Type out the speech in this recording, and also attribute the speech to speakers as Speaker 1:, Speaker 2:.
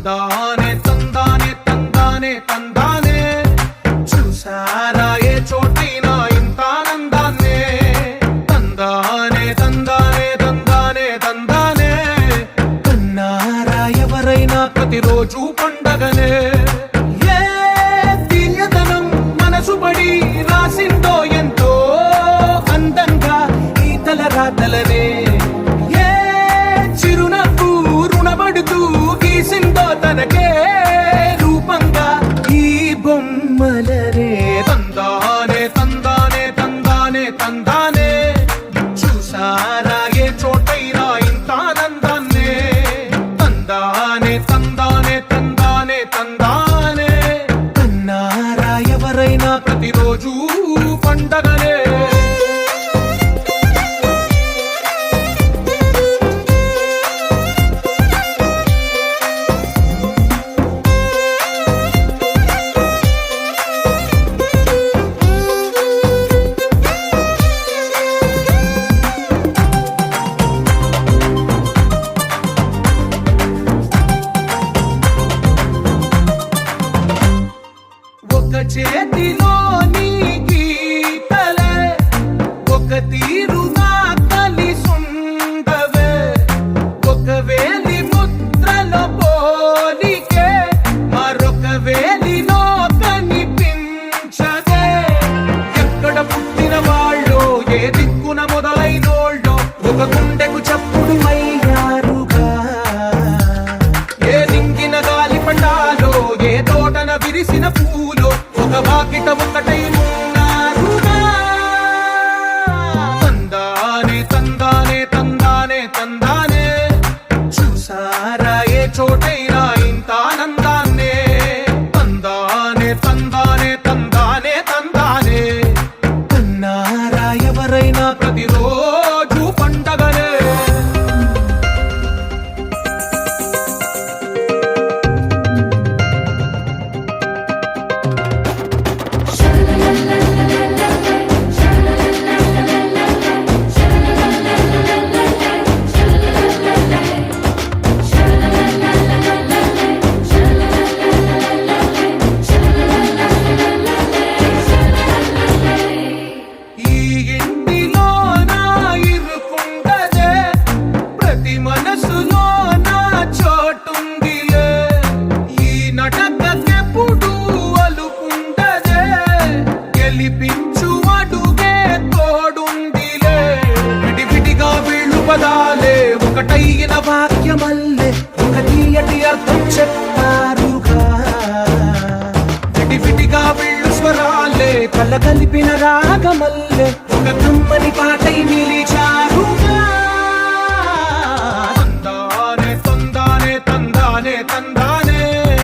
Speaker 1: తందానే తందానే తందానే తందానే చూసారా ఏ చోటైనా ఇంత ఆనందాన్నే తందానే తందానే తందానే తందానే కన్నారా ఎవరైనా ప్రతిరోజు పండగనే ఏ తీయదనం మనసు పడి రాసిందో ఎంతో అందంగా ఈ తలరాతలనే తనకే రూపంగా ఈ బొమ్మలనే తందానే తందానే తందానే తందానే చూసారా ఏ చోటైనా ఇంత ఆనందాన్నే తందానే తందానే తందానే తందానే కన్నారా ఎవరైనా ప్రతిరోజు పండగనే చేతిలో నీ గీతలే ఒక తీరుగా కలిసుండవే ఒక వేలి ముద్రలో పోలికే మరొక వేలిలో కనిపించదే ఎక్కడ పుట్టిన వాళ్ళో ఏ దిక్కున మొదలైనోళ్ళో ఒక గుండెకు చప్పుడు అయ్యారుగా ఏ నింగిన గాలి పటాలో ఏ తోటన విరిసిన పూలో ఒక వాకిట ఒకటై ఉన్నారుగా తందానే తందానే తందానే తందానే చూసారా ఏ చోటైనా ఇంత ఆనందాన్నే తందానే తందానే తందానే తందానే కన్నారా ఎవరైనా ప్రతిరోజు పండగనే మనసులో నా చోటుందిలే ఈ నటకెప్పుడు అలుకుంటదే గెలిపించు అడుగే తోడుందిలే విడివిడిగా వీళ్ళు పదాలే ఒకటైన వాక్యమల్లే ఒక తీయటి అర్థం చెప్పారుగా విడివిడిగా వీళ్ళు స్వరాలే కల కలిపిన రాగమల్లే ఒక కమ్మని పాటై నిలిచారుగా